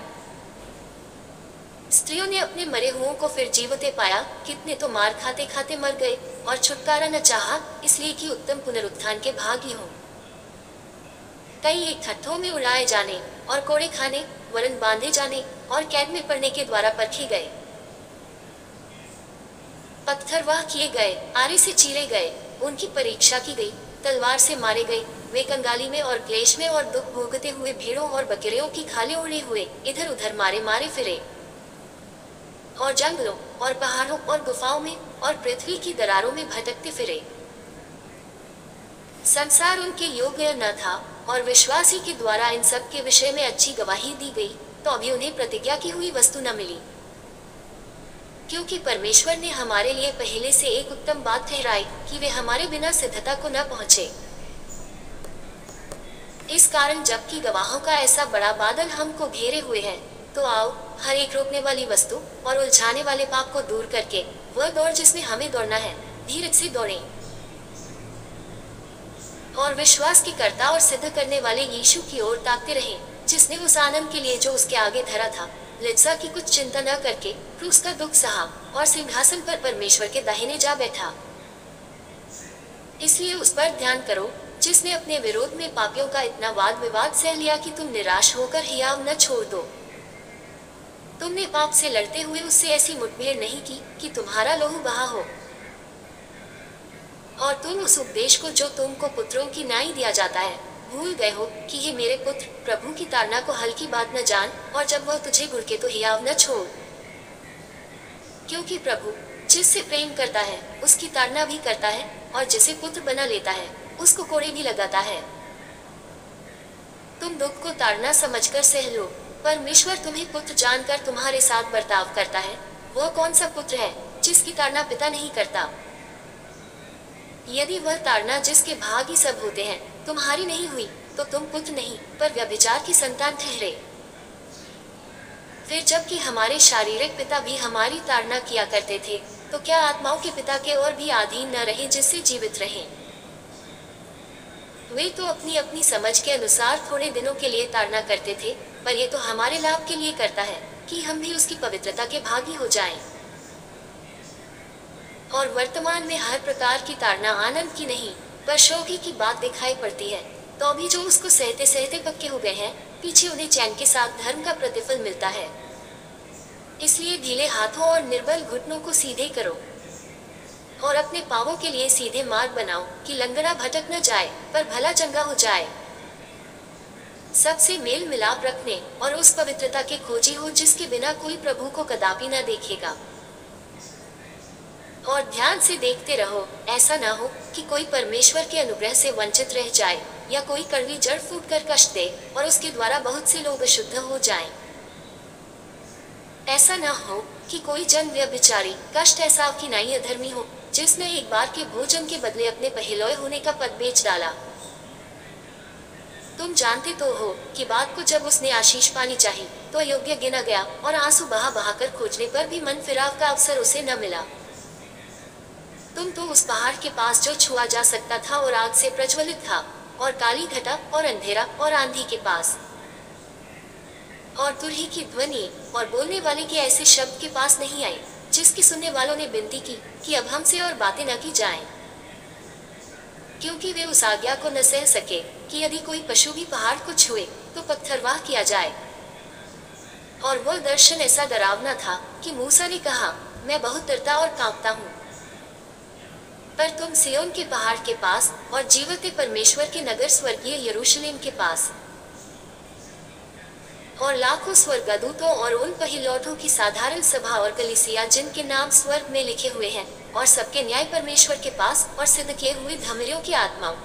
स्त्रियों ने अपने मरे हुओं को फिर जीवते पाया, कितने तो मार खाते खाते मर गए और छुटकारा न चाहा, इसलिए कि उत्तम पुनरुत्थान के भागी हों। कई एक ठट्ठों में उड़ाए जाने और कोड़े खाने, वरन बांधे जाने और कैद में पड़ने के द्वारा परखे गए, पत्थरवाह किए गए, आरे से चीरे गए, उनकी परीक्षा की गई, तलवार से मारे गए, वे कंगाली में और क्लेश में और दुख भोगते हुए भीड़ों और बकरियों की खाले उड़े हुए इधर उधर मारे मारे फिरे, और जंगलों और पहाड़ों और गुफाओं में और पृथ्वी की दरारों में भटकते फिरे। संसार उनके योग्य न था, और विश्वासी के द्वारा इन सब के विषय में अच्छी गवाही दी गई, तो अभी उन्हें प्रतिज्ञा की हुई वस्तु न मिली, क्योंकि परमेश्वर ने हमारे लिए पहले से एक उत्तम बात ठहराई कि वे हमारे बिना सिद्धता को न पहुंचे। इस कारण जबकि गवाहों का ऐसा बड़ा बादल हमको घेरे हुए है, तो आओ हर एक रोकने वाली वस्तु और उलझाने वाले पाप को दूर करके वह दौड़ जिसमें हमें दौड़ना है, धीरज से दौड़ें, और विश्वास की कर्ता और सिद्ध करने वाले यीशु की ओर ताकते रहें, जिसने उस आनंद के लिए जो उसके आगे धरा था, लज्जा की कुछ चिंता न करके क्रूस का दुख सहा और सिंहासन पर परमेश्वर के दाहिने जा बैठा। इसलिए उस पर ध्यान करो जिसने अपने विरोध में पापियों का इतना वाद विवाद सह लिया कि तुम निराश होकर हियाव न छोड़ दो। तुमने पाप से लड़ते हुए उससे ऐसी मुठभेड़ नहीं की कि तुम्हारा लहू बहा हो, और तुम उस उपदेश को जो तुमको पुत्रों की नाई दिया जाता है भूल गए हो कि हे मेरे पुत्र, प्रभु की ताड़ना को हल्की बात न जान, और जब वह तुझे घुड़के तो हियाव न छोड़, क्योंकि प्रभु जिससे प्रेम करता है उसकी ताड़ना भी करता है, और जिसे पुत्र बना लेता है उसको कोड़े भी लगाता है। तुम दुख को ताड़ना समझकर सह लो, परमेश्वर तुम्हें पुत्र जानकर तुम्हारे साथ बर्ताव करता है। वह कौन सा पुत्र है जिसकी ताड़ना पिता नहीं करता? यदि वह ताड़ना जिसके भाग ही सब होते हैं तुम्हारी नहीं हुई, तो तुम पुत्र नहीं पर व्यभिचार की संतान ठहरे। फिर जबकि हमारे शारीरिक पिता भी हमारी ताड़ना किया करते थे, तो क्या आत्माओं के पिता के और भी अधीन न रहे जिससे जीवित रहें? वे तो अपनी अपनी समझ के अनुसार थोड़े दिनों के लिए ताड़ना करते थे, पर ये तो हमारे लाभ के लिए करता है कि हम भी उसकी पवित्रता के भागी हो जाएं। और वर्तमान में हर प्रकार की ताड़ना आनंद की नहीं पर शोकी की बात दिखाई पड़ती है, तो भी जो उसको सहते सहते पक्के हो गए हैं, पीछे उन्हें चैन के साथ धर्म का प्रतिफल मिलता है। इसलिए ढीले हाथों और निर्बल घुटनों को सीधे करो, और अपने पांवों के लिए सीधे मार्ग बनाओ कि लंगड़ा भटक न जाए पर भला चंगा हो जाए। सबसे मेल मिलाप रखने और उस पवित्रता के खोजी हो जिसके बिना कोई प्रभु को कदापि न देखेगा। और ध्यान से देखते रहो, ऐसा ना हो कि कोई परमेश्वर के अनुग्रह से वंचित रह जाए, या कोई कड़वी जड़ फूट कर कष्ट दे और उसके द्वारा बहुत से लोग अशुद्ध हो जाएं। ऐसा ना हो कि कोई जन व्यभिचारी कष्ट ऐसा की नाई अधर्मी हो, जिसने एक बार के भोजन के बदले अपने पहलौए होने का पद बेच डाला। तुम जानते तो हो कि बात को जब उसने आशीष पानी चाहिए तो अयोग्य गिना गया, और आंसू बहा बहा कर खोजने पर भी मन फिराव का अवसर उसे न मिला। तुम तो उस पहाड़ के पास जो छुआ जा सकता था और आग से प्रज्वलित था, और काली घटा और अंधेरा और आंधी के पास और तुरही की ध्वनि और बोलने वाले के ऐसे शब्द के पास नहीं आए, जिसकी सुनने वालों ने विनती की कि अब हमसे और बातें न की जाएं, क्योंकि वे उस आज्ञा को न सह सके कि यदि कोई पशु भी पहाड़ को छुए तो पत्थरवाह किया जाए। और वह दर्शन ऐसा डरावना था कि मूसा ने कहा, मैं बहुत डरता और कांपता हूँ। पर तुम सिय्योन के पहाड़ के पास और जीवते परमेश्वर के नगर स्वर्गीय यरूशलेम के पास और लाखों स्वर्गदूतों और उन पहिलौठों की साधारण सभा और कलीसिया जिनके नाम स्वर्ग में लिखे हुए हैं और सबके न्याय परमेश्वर के पास और सिद्ध किए हुए धर्मियों की आत्माओं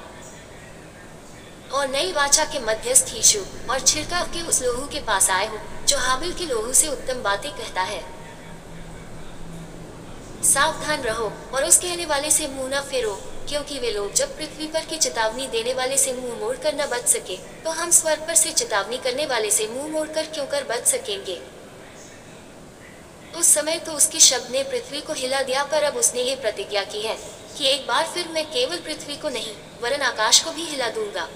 और नई वाचा के मध्यस्थ यीशु और छिड़काव के उस लोहू के पास आए हो जो हाबिल के लोहू से उत्तम बातें कहता है। सावधान रहो और उस कहने वाले से मुंह न फेरो, क्योंकि वे लोग जब पृथ्वी पर की चेतावनी देने वाले से मुंह मोड़ कर न बच सके तो हम स्वर्ग पर से चेतावनी करने वाले से मुंह मोड़ कर क्यों कर बच सकेंगे। उस समय तो उसके शब्द ने पृथ्वी को हिला दिया, पर अब उसने ये प्रतिज्ञा की है कि एक बार फिर मैं केवल पृथ्वी को नहीं वरन आकाश को भी हिला दूंगा।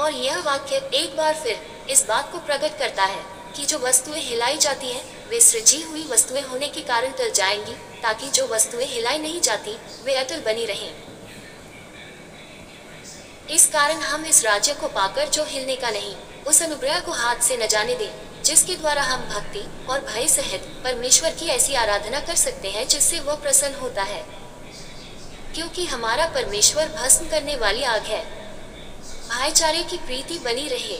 और यह वाक्य एक बार फिर इस बात को प्रकट करता है कि जो वस्तुएं हिलाई जाती हैं वे सृजी हुई वस्तुएं होने के कारण टल जाएंगी, ताकि जो वस्तुएं हिलाई नहीं जाती वे अटल बनी रहें। इस कारण हम इस राज्य को पाकर जो हिलने का नहीं, उस अनुग्रह को हाथ से न जाने दें, जिसके द्वारा हम भक्ति और भय सहित परमेश्वर की ऐसी आराधना कर सकते हैं जिससे वह प्रसन्न होता है, क्योंकि हमारा परमेश्वर भस्म करने वाली आग है। भाईचारे की प्रीति बनी रहे।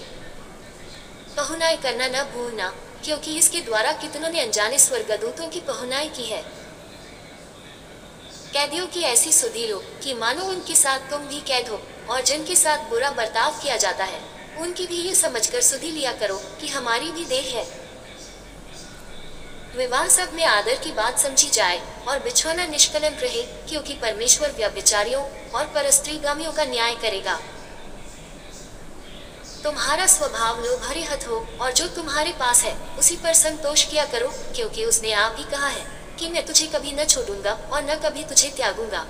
पहुनाई करना न भूलना, क्योंकि इसके द्वारा कितनों ने अनजाने स्वर्गदूतों की पहुनाई की है। कैदियों की ऐसी सुधि लो कि मानो उनके साथ तुम भी कैद हो, और जिनके साथ बुरा बर्ताव किया जाता है उनकी भी ये समझकर सुधि लिया करो कि हमारी भी देह है। विवाह सब में आदर की बात समझी जाए और बिछौना निष्कलंक रहे, क्योंकि परमेश्वर व्यभिचारियों और परस्त्रीगामियों का न्याय करेगा। तुम्हारा स्वभाव लोभरहित हो और जो तुम्हारे पास है उसी पर संतोष किया करो, क्योंकि उसने आप ही कहा है कि मैं तुझे कभी न छोड़ूंगा और न कभी तुझे त्यागूंगा।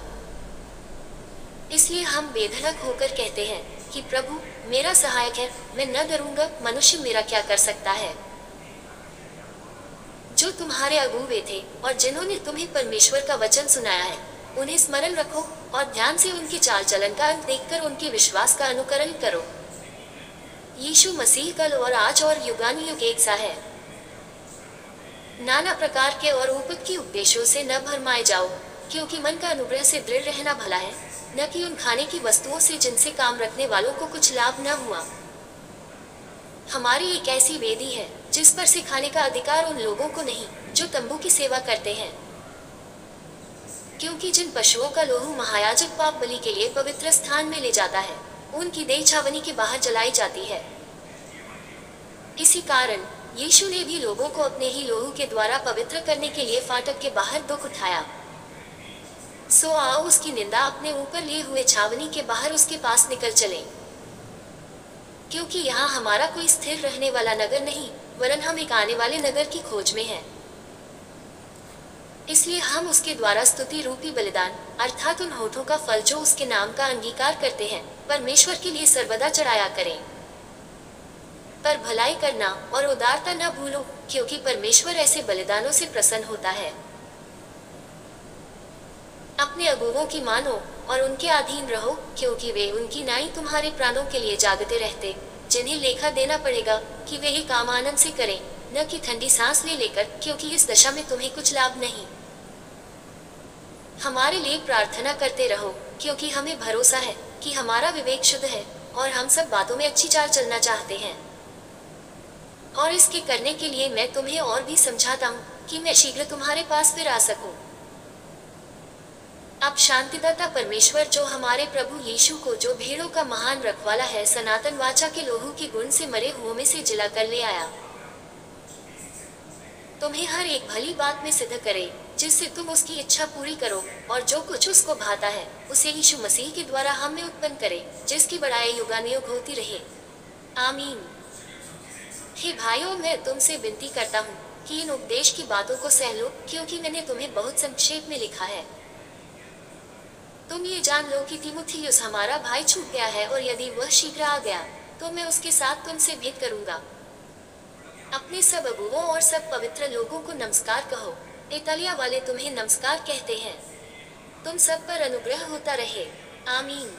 इसलिए हम बेधड़क होकर कहते हैं कि प्रभु मेरा सहायक है, मैं न डरूंगा, मनुष्य मेरा क्या कर सकता है। जो तुम्हारे अगुवे थे और जिन्होंने तुम्हें परमेश्वर का वचन सुनाया है उन्हें स्मरण रखो और ध्यान से उनके चाल चलन का अंत देखकर उनके विश्वास का अनुकरण करो। यीशु मसीह कल और आज और युगानुयुग एक सा है। नाना प्रकार के और उपद्रवी उपदेशों से न भरमाए जाओ, क्योंकि मन का अनुग्रह से दृढ़ रहना भला है, न कि उन खाने की वस्तुओं से जिनसे काम रखने वालों को कुछ लाभ न हुआ। हमारी एक ऐसी वेदी है जिस पर से खाने का अधिकार उन लोगों को नहीं जो तंबू की सेवा करते हैं, क्योंकि जिन पशुओं का लोहू महायाजक पाप बलि के लिए पवित्र स्थान में ले जाता है उनकी देह छावनी के बाहर जलाई जाती है। इसी कारण यीशु ने भी लोगों को अपने ही लोहू के द्वारा पवित्र करने के लिए फाटक के बाहर दुख उठाया। सो आओ उसकी निंदा अपने ऊपर लिए हुए छावनी के बाहर उसके पास निकल चले, क्योंकि यहाँ हमारा कोई स्थिर रहने वाला नगर नहीं वरन हम एक आने वाले नगर की खोज में हैं। इसलिए हम उसके द्वारा स्तुति रूपी बलिदान अर्थात उन होठों का फल जो उसके नाम का अंगीकार करते हैं परमेश्वर के लिए सर्वदा चढ़ाया करें। पर भलाई करना और उदारता न भूलो, क्योंकि परमेश्वर ऐसे बलिदानों से प्रसन्न होता है। अपने अगुवों की मानो और उनके अधीन रहो, क्योंकि वे उनकी नाई तुम्हारे प्राणों के लिए जागते रहते, जिन्हें लेखा देना पड़ेगा कि वे ही काम आनंद से करें, न कि ठंडी सांस ले लेकर, क्योंकि इस दशा में तुम्हें कुछ लाभ नहीं। हमारे लिए प्रार्थना करते रहो, क्योंकि हमें भरोसा है कि हमारा विवेक शुद्ध है और हम सब बातों में अच्छी चाल चलना चाहते हैं। और इसके करने के लिए मैं तुम्हें और भी समझाता हूँ कि मैं शीघ्र तुम्हारे पास फिर आ सकूं। अब शांतिदाता परमेश्वर जो हमारे प्रभु यीशु को, जो भेड़ों का महान रखवाला है, सनातन वाचा के लोहू के गुण से मरे हुओं में से जिला कर ले आया, तुम्हें हर एक भली बात में सिद्ध करे, जिससे तुम उसकी इच्छा पूरी करो, और जो कुछ उसको भाता है उसे यीशु मसीह के द्वारा हम में उत्पन्न करे, जिसकी बड़ाई युगानुयुग होती रहे। आमीन। हे भाइयों, मैं तुमसे विनती करता हूँ कि इन उपदेश की बातों को सह लो, क्योंकि मैंने तुम्हें बहुत संक्षेप में लिखा है। तुम ये जान लो कि तीमुथियुस हमारा भाई छूट गया है, और यदि वह शीघ्र आ गया तो मैं उसके साथ तुमसे भेंट करूंगा। अपने सब अबुओं और सब पवित्र लोगों को नमस्कार कहो। इतालिया वाले तुम्हें नमस्कार कहते हैं। तुम सब पर अनुग्रह होता रहे। आमीन।